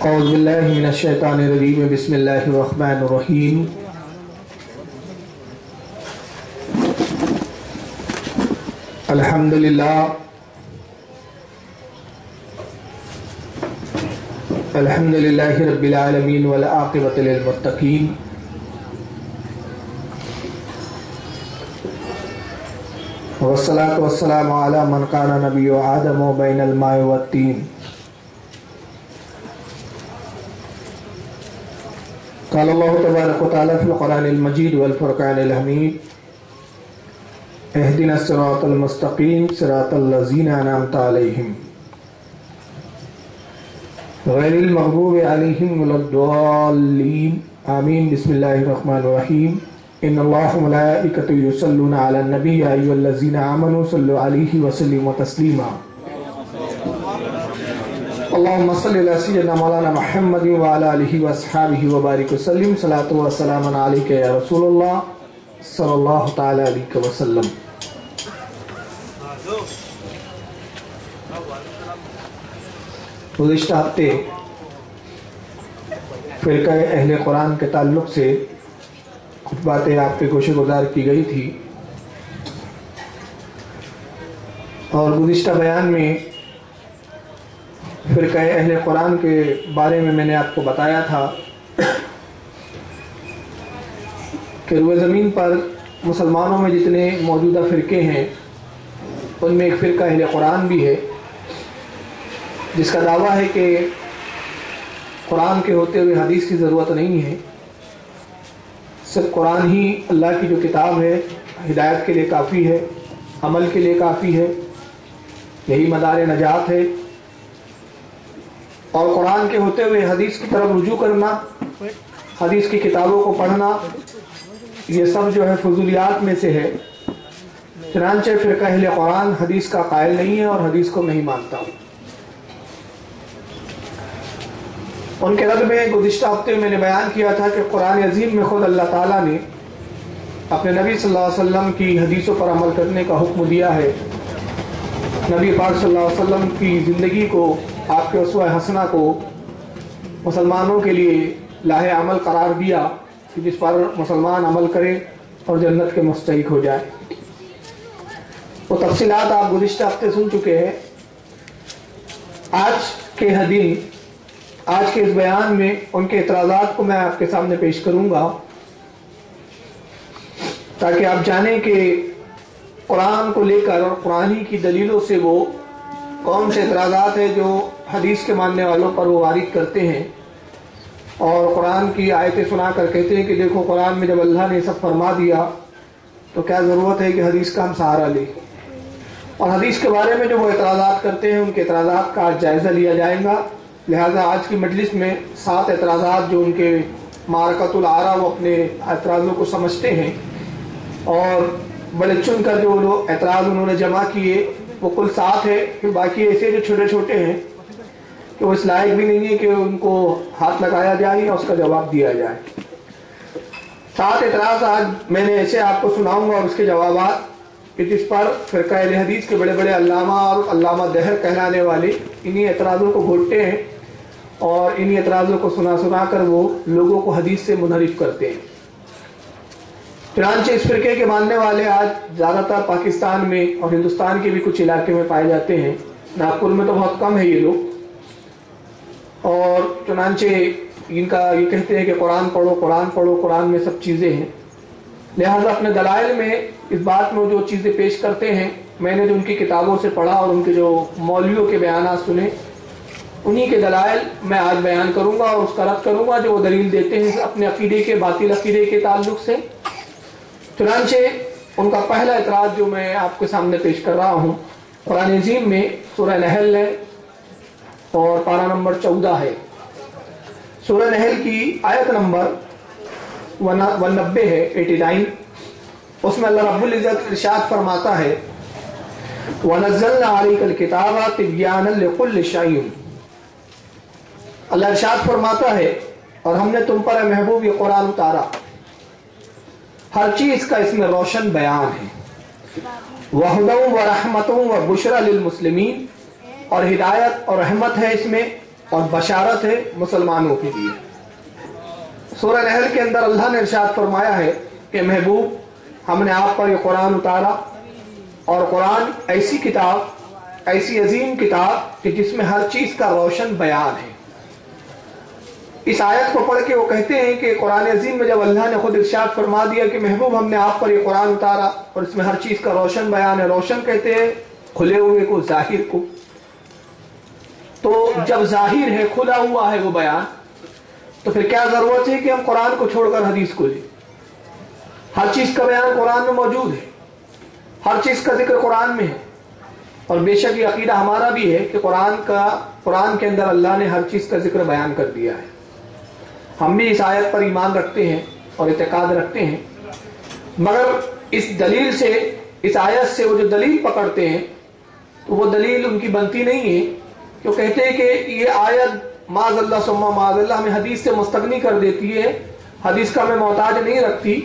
اعوذ باللہ من الشیطان الرجیم بسم اللہ الرحمن الرحیم الحمدللہ رب العالمین والعاقبۃ للمتقین والصلاة والسلام علی من کان نبی آدم بین الماء والطین قال اللہ تبارک و تعالی فی القرآن المجید والفرقان الحمید اہدنا الصراط المستقیم صراط الذین انعمت علیہم غیر المغضوب علیہم ولا الضالین آمین۔ بسم اللہ الرحمن الرحیم ان اللہ ملائکۃ یصلون علی النبی یا ایھا الذین آمنوا صلوا علیہ وسلموا تسلیما۔ اللہم صلی علی سیدنا مولانا محمد وعلی آلہ واصحابہ وبارک وسلم۔ صلاۃ و سلام علیک یا رسول اللہ صلی اللہ تعالی علیہ وسلم۔ گزشتہ ہفتے فرقہ اہل قرآن کے تعلق سے کچھ باتیں آپ کے گوشے گزار کی گئی تھی، اور گزشتہ بیان میں فرقہ اہل قرآن کے بارے میں نے آپ کو بتایا تھا کہ روئے زمین پر مسلمانوں میں جتنے موجودہ فرقے ہیں ان میں ایک فرقہ اہل قرآن بھی ہے، جس کا دعویٰ ہے کہ قرآن کے ہوتے ہوئے حدیث کی ضرورت نہیں ہے، صرف قرآن ہی اللہ کی جو کتاب ہے ہدایت کے لیے کافی ہے، عمل کے لیے کافی ہے، یہی مدار نجات ہے، اور قرآن کے ہوتے ہوئے حدیث کی طرف رجوع کرنا، حدیث کی کتابوں کو پڑھنا، یہ سب جو ہے فضولیات میں سے ہے۔ چنانچہ فرقہ اہل قرآن حدیث کا قائل نہیں ہے اور حدیث کو نہیں مانتا۔ ان کے رد میں گزشتہ ہفتے میں نے بیان کیا تھا کہ قرآن عظیم میں خود اللہ تعالیٰ نے اپنے نبی صلی اللہ علیہ وسلم کی حدیثوں پر عمل کرنے کا حکم دیا ہے۔ نبی پاک صلی اللہ علیہ وسلم کی زندگی کو، آپ کے اسوہ حسنہ کو مسلمانوں کے لیے لاہ عمل قرار دیا کہ جس پر مسلمان عمل کرے اور جنت کے مستحق ہو جائے۔ وہ تفصیلات آپ گزشتہ ہفتے سن چکے ہیں۔ آج کے اس بیان میں ان کے اعتراضات کو میں آپ کے سامنے پیش کروں گا، تاکہ آپ جانیں کہ قرآن کو لے کر اور قرآنی کی دلیلوں سے وہ کون سے اعتراضات ہیں جو حدیث کے ماننے والوں پر وہ وارد کرتے ہیں، اور قرآن کی آیتیں سنا کر کہتے ہیں کہ دیکھو قرآن میں جب اللہ نے سب فرما دیا تو کیا ضرورت ہے کہ حدیث کا ہم سہارا لیں۔ اور حدیث کے بارے میں جو وہ اعتراضات کرتے ہیں ان کے اعتراضات کا آج جائزہ لیا جائے گا۔ لہذا آج کی مجلس میں 7 اعتراضات جو ان کے معرکۃ العارہ وہ اپنے اعتراضوں کو سمجھتے ہیں، اور بڑے چن کر جو اعتراض انہوں نے جمع کیے وہ کل 7 ہے، پھر باقی ایسے جو چھوٹے چھوٹے ہیں کہ وہ اس لائق بھی نہیں ہے کہ ان کو ہاتھ لگایا جائے یا اس کا جواب دیا جائے۔ 7 اعتراض آج میں نے ایسے آپ کو سناؤں گا اور اس کے جوابات کہ جس پر فرقہ اہل حدیث کے بڑے بڑے علامہ اور علامہ دہر کہلانے والے انہی اعتراضوں کو گھولتے ہیں، اور انہی اعتراضوں کو سنا کر وہ لوگوں کو حدیث سے منحرف کرتے ہیں۔ چنانچہ اس فرقے کے ماننے والے آج زیادہ تر پاکستان میں اور ہندوستان کے بھی کچھ علاقے میں پائے جاتے ہیں، ناگپور میں تو بہت کم ہے یہ لوگ، اور چنانچہ ان کا یہ کہتے ہیں کہ قرآن پڑھو قرآن پڑھو، قرآن میں سب چیزیں ہیں۔ لہٰذا اپنے دلائل میں اس بات میں جو چیزیں پیش کرتے ہیں، میں نے جو ان کی کتابوں سے پڑھا اور ان کے جو مولویوں کے بیانات سنے، انہی کے دلائل میں آج بیان کروں گا اور اس کا رد کروں گا جو وہ دلیل دیتے ہیں اپنے عقیدے کے، باطل عقیدے کے تعلق سے۔ چنانچہ ان کا پہلا اعتراض جو میں آپ کے سامنے پیش کر رہا ہوں، قرآن عظیم میں سورہ نحل ہے اور پارہ نمبر 14 ہے۔ سورہ نحل کی آیت نمبر 90 ہے، 89۔ اس میں اللہ رب العزت ارشاد فرماتا ہے وَنَزَّلْنَا عَلَيْكَ الْكِتَابَ تِبْيَانًا لِكُلِّ شَيْءٍ۔ اللہ ارشاد فرماتا ہے اور ہم نے تم پر اے محبوب یہ قرآن اتارا، ہر چیز کا اس میں روشن بیان ہے۔ وَهُدًى وَرَحْمَةٌ وَبُشْرًى لِلْمُسْلِمِينَ، اور ہدایت اور رحمت ہے اس میں اور بشارت ہے مسلمانوں کے لیے۔ سورہ نحل کے اندر اللہ نے ارشاد فرمایا ہے کہ محبوب ہم نے آپ پر یہ قرآن اتارا، اور قرآن ایسی کتاب، ایسی عظیم کتاب کہ جس میں ہر چیز کا روشن بیان ہے۔ اس آیت کو پڑھ کے وہ کہتے ہیں کہ قرآن عظیم میں جب اللہ نے خود ارشاد فرما دیا کہ محبوب ہم نے آپ پر یہ قرآن اتارا اور اس میں ہر چیز کا روشن بیان ہے، روشن کہتے ہیں کھلے ہوئے کو، ظاہر کو، تو جب ظاہر ہے، کھلا ہوا ہے وہ بیان، تو پھر کیا ضرورت ہے کہ ہم قرآن کو چھوڑ کر حدیث کو لیں؟ ہر چیز کا بیان قرآن میں موجود ہے، ہر چیز کا ذکر قرآن میں ہے، اور بے شک یہ عقیدہ ہمارا بھی ہے کہ قرآن کے اندر اللہ نے ہر چیز کا ذکر بیان کر دیا ہے۔ ہم بھی اس آیت پر ایمان رکھتے ہیں اور اعتقاد رکھتے ہیں، مگر اس دلیل سے، اس آیت سے وہ جو دلیل پکڑتے ہیں تو وہ دلیل ان کی بنتی نہیں ہے، جو کہتے ہیں کہ یہ آیت معاذ اللہ ثم معاذ اللہ ہمیں حدیث سے مستغنی کر دیتی ہے، حدیث کا ہمیں محتاج نہیں رکھتی۔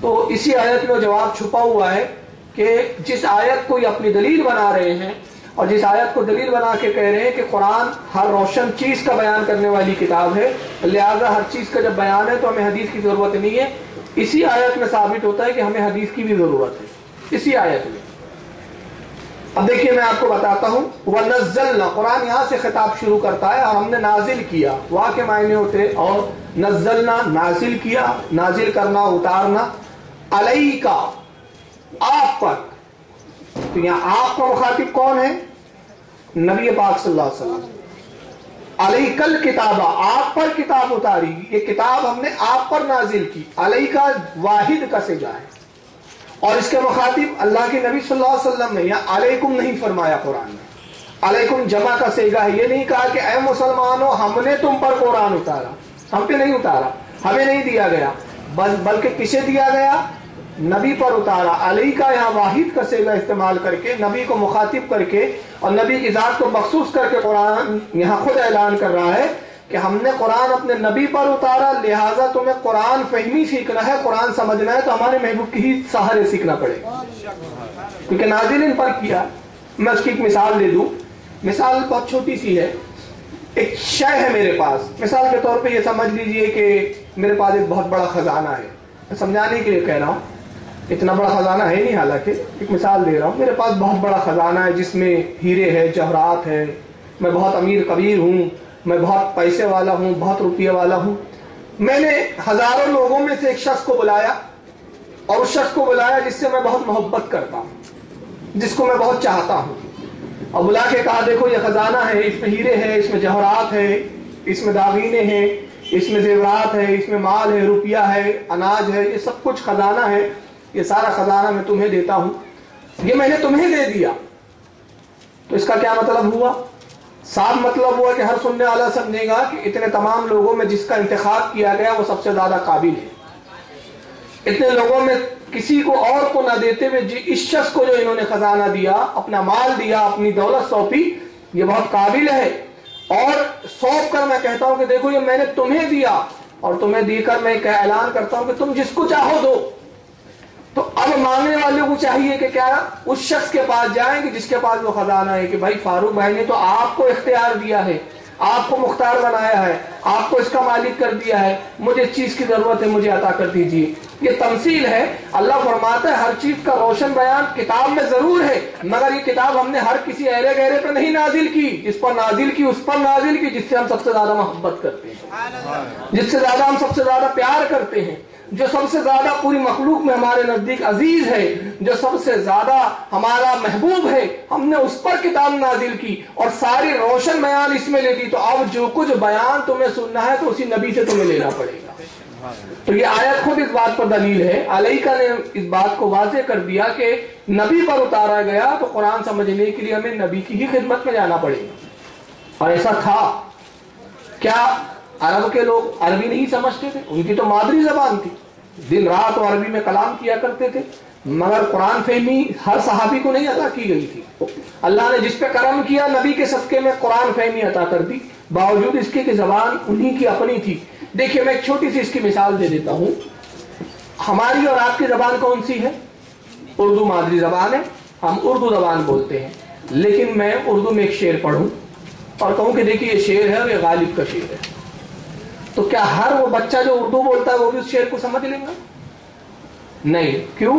تو اسی آیت میں جواب چھپا ہوا ہے کہ جس آیت کو یہ اپنی دلیل بنا رہے ہیں اور جس آیت کو دلیل بنا کے کہہ رہے ہیں کہ قرآن ہر روشن چیز کا بیان کرنے والی کتاب ہے، لہذا ہر چیز کا جب بیان ہے تو ہمیں حدیث کی ضرورت نہیں ہے، اسی آیت میں ثابت ہوتا ہے کہ ہمیں حدیث کی بھی ضرورت ہے، اسی آیت میں۔ اب دیکھیے میں آپ کو بتاتا ہوں، وَنَزَّلْنَا، قرآن یہاں سے خطاب شروع کرتا ہے، اور ہم نے نازل کیا، وا کے معنی ہوتے، اور نزلنا نازل کیا، نازل کرنا، اتارنا، علیکا آپ پر، تو یہاں آپ کا مخاطب کون ہے؟ نبی پاک صلی اللہ علیہ وسلم۔ علیکا الکتابہ، آپ پر کتاب اتاری، یہ کتاب ہم نے آپ پر نازل کی، علیکا واحد کا سجا ہے، اور اس کے مخاطب اللہ کے نبی صلی اللہ علیہ وسلم نے، یا علیکم نہیں فرمایا قرآن میں، علیکم جمع کا سیگا ہے، یہ نہیں کہا کہ اے مسلمانوں ہم نے تم پر قرآن اتارا، ہم پہ نہیں اتارا، ہمیں نہیں دیا گیا، بلکہ کسے دیا گیا؟ نبی پر اتارا۔ علی کا یہاں واحد کا سیگا استعمال کر کے، نبی کو مخاطب کر کے اور نبی کی ذات کو مخصوص کر کے قرآن یہاں خود اعلان کر رہا ہے کہ ہم نے قرآن اپنے نبی پر اتارا، لہٰذا تمہیں قرآن فہمی سیکھنا ہے، قرآن سمجھنا ہے تو ہمارے محبوب کی ہی سہارے سیکھنا پڑے گا، کیونکہ نازل ان پر کیا۔ میں اس کی ایک مثال دے دوں، مثال بہت چھوٹی سی ہے۔ ایک شے ہے میرے پاس، مثال کے طور پہ یہ سمجھ لیجئے کہ میرے پاس ایک بہت بڑا خزانہ ہے، میں سمجھانے کے لیے کہہ رہا ہوں، اتنا بڑا خزانہ ہے نہیں، حالانکہ ایک مثال دے رہا ہوں، میرے پاس بہت بڑا خزانہ ہے جس میں ہیرے ہے، جواہرات ہے، میں بہت امیر کبیر ہوں، میں بہت پیسے والا ہوں، بہت روپیے والا ہوں۔ میں نے ہزاروں لوگوں میں سے ایک شخص کو بلایا، اور اس شخص کو بلایا جس سے میں بہت محبت کرتا ہوں، جس کو میں بہت چاہتا ہوں، اور بلا کے کہا دیکھو یہ خزانہ ہے، اس میں ہیرے ہیں، اس میں جواہرات ہے، اس میں داغینے ہیں، اس میں زیورات ہے، اس میں مال ہے، روپیہ ہے، اناج ہے، یہ سب کچھ خزانہ ہے، یہ سارا خزانہ میں تمہیں دیتا ہوں، یہ میں نے تمہیں دے دیا۔ تو اس کا کیا مطلب ہوا؟ صاف مطلب ہوا کہ ہر سننے والا سمجھے گا کہ اتنے تمام لوگوں میں جس کا انتخاب کیا گیا وہ سب سے زیادہ قابل ہے، اتنے لوگوں میں کسی کو اور کو نہ دیتے ہوئے اس شخص کو جو انہوں نے خزانہ دیا، اپنا مال دیا، اپنی دولت سونپی، یہ بہت قابل ہے، اور سونپ کر میں کہتا ہوں کہ دیکھو یہ میں نے تمہیں دیا، اور تمہیں دے کر میں اعلان کرتا ہوں کہ تم جس کو چاہو دو۔ تو اب مانگنے والوں کو چاہیے کہ کیا اس شخص کے پاس جائیں کہ جس کے پاس وہ خزانہ ہے، کہ بھائی فاروق بھائی نے تو آپ کو اختیار دیا ہے، آپ کو مختار بنایا ہے، آپ کو اس کا مالک کر دیا ہے، مجھے اس چیز کی ضرورت ہے، مجھے عطا کر دیجیے۔ یہ تمثیل ہے۔ اللہ فرماتا ہے ہر چیز کا روشن بیان کتاب میں ضرور ہے، مگر یہ کتاب ہم نے ہر کسی ایرے گہرے پہ نہیں نازل کی، جس پر نازل کی اس پر نازل کی جس سے ہم سب سے زیادہ محبت کرتے ہیں، جس سے زیادہ ہم سب سے زیادہ پیار کرتے ہیں، جو سب سے زیادہ پوری مخلوق میں ہمارے نزدیک عزیز ہے، جو سب سے زیادہ ہمارا محبوب ہے، ہم نے اس پر کتاب نازل کی اور ساری روشن بیان اس میں لے دی۔ تو اب جو کچھ بیان تمہیں سننا ہے تو اسی نبی سے تمہیں لینا پڑے گا۔ تو یہ آیت خود اس بات پر دلیل ہے، علیکہ نے اس بات کو واضح کر دیا کہ نبی پر اتارا گیا تو قرآن سمجھنے کے لیے ہمیں نبی کی ہی خدمت میں جانا پڑے گا۔ اور ایسا تھا کیا؟ عرب کے لوگ عربی نہیں سمجھتے تھے، ان کی تو مادری زبان تھی، دن رات وہ عربی میں کلام کیا کرتے تھے، مگر قرآن فہمی ہر صحابی کو نہیں عطا کی گئی تھی۔ اللہ نے جس پہ کرم کیا نبی کے صدقے میں قرآن فہمی عطا کر دی، باوجود اس کے کہ زبان انہی کی اپنی تھی۔ دیکھیے میں ایک چھوٹی سی اس کی مثال دے دیتا ہوں۔ ہماری اور آپ کی زبان کون سی ہے؟ اردو مادری زبان ہے، ہم اردو زبان بولتے ہیں، لیکن میں اردو میں ایک شعر پڑھوں اور کہوں کہ دیکھیے یہ شعر ہے اور یہ غالب کا شعر ہے، تو کیا ہر وہ بچہ جو اردو بولتا ہے وہ بھی اس شعر کو سمجھ لیں گا؟ نہیں. کیوں؟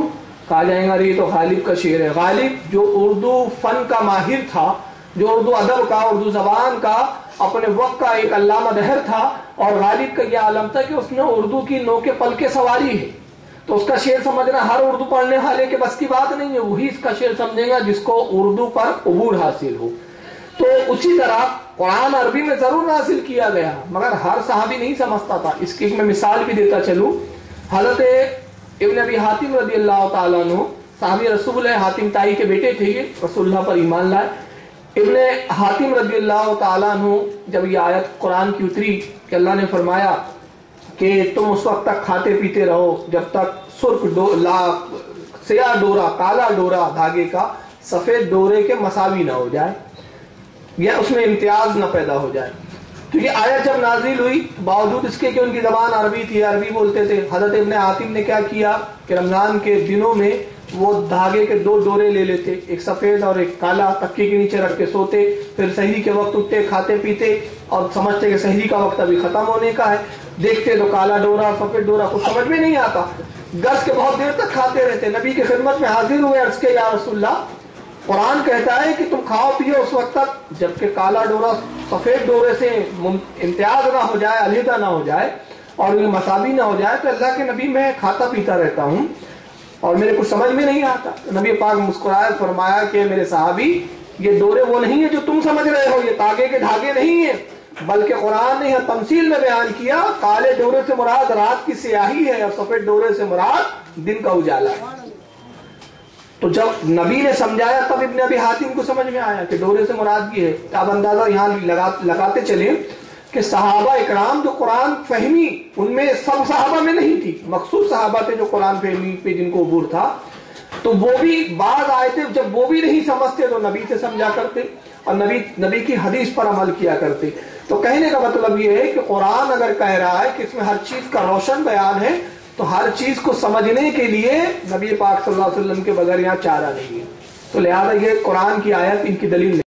کہا جائے گا یہ تو غالب کا شعر ہے. غالب جو اردو فن کا ماہر تھا، جو اردو ادب کا، اردو زبان کا اپنے وقت کا ایک علامہ دہر تھا، اور غالب کا یہ عالم تھا کہ اس نے اردو کی نو کے پل کے سواری ہے، تو اس کا شعر سمجھنا ہر اردو پڑھنے والے کے بس کی بات نہیں ہے. وہی اس کا شعر سمجھے گا جس کو اردو پر عبور حاصل ہو. تو اسی طرح قرآن عربی میں ضرور نازل کیا گیا، مگر ہر صحابی نہیں سمجھتا تھا. اس کی میں مثال بھی دیتا چلوں. حضرت ابن ابی حاتم رضی اللہ تعالیٰ عنہ صحابی رسول ہے، حاتم تائی کے بیٹے تھے، یہ رسول اللہ پر ایمان لائے. ابن حاتم رضی اللہ تعالیٰ عنہ جب یہ آیت قرآن کی اتری کہ اللہ نے فرمایا کہ تم اس وقت تک کھاتے پیتے رہو جب تک سرخ سیاہ ڈورا، کالا ڈورا دھاگے کا سفید ڈورے کے مساوی نہ ہو جائے، یا اس میں امتیاز نہ پیدا ہو جائے. تو یہ آیت جب نازل ہوئی، باوجود اس کے کہ ان کی زبان عربی تھی، عربی بولتے تھے، حضرت ابن حاتم نے کیا کیا کہ رمضان کے دنوں میں وہ دھاگے کے 2 ڈورے لے لیتے، ایک سفید اور ایک کالا، تکیے کے نیچے رکھ کے سوتے، پھر سحری کے وقت اٹھتے، کھاتے پیتے، اور سمجھتے کہ سحری کا وقت ابھی ختم ہونے کا ہے. دیکھتے تو کالا ڈورا سفید ڈورا کچھ سمجھ میں نہیں آتا، گز کے بہت دیر تک کھاتے رہتے. نبی کی خدمت میں حاضر ہوئے، عرض کے یا رسول اللہ، قرآن کہتا ہے کہ تم کھاؤ پیو اس وقت تک جبکہ کالا ڈورا سفید ڈورے سے امتیاز نہ ہو جائے، علیحدہ نہ ہو جائے اور یہ مساوی نہ ہو جائے. تو اللہ کے نبی میں کھاتا پیتا رہتا ہوں اور میرے کچھ سمجھ میں نہیں آتا. نبی پاک مسکرائے، فرمایا کہ میرے صحابی، یہ ڈورے وہ نہیں ہیں جو تم سمجھ رہے ہو، یہ تاگے کے دھاگے نہیں ہیں، بلکہ قرآن نے یہاں تمثیل میں بیان کیا کالے ڈورے سے مراد رات کی سیاہی ہے اور سفید ڈورے سے مراد دن کا اجالا ہے. تو جب نبی نے سمجھایا تب ابن ابی حاتم کو سمجھ میں آیا کہ ڈورے سے مراد یہ ہے. آپ اندازہ یہاں لگاتے چلیں کہ صحابہ اکرام جو قرآن فہمی، ان میں سب صحابہ میں نہیں تھی، مخصوص صحابہ تھے جو قرآن فہمی پہ جن کو عبور تھا، تو وہ بھی بعض آیتیں جب وہ بھی نہیں سمجھتے تو نبی سے سمجھا کرتے اور نبی کی حدیث پر عمل کیا کرتے. تو کہنے کا مطلب یہ ہے کہ قرآن اگر کہہ رہا ہے کہ اس میں ہر چیز کا روشن بیان ہے، تو ہر چیز کو سمجھنے کے لیے نبی پاک صلی اللہ علیہ وسلم کے بغیر یہاں چارہ نہیں ہے. تو لہذا یہ قرآن کی آیت ان کی دلیل نہیں.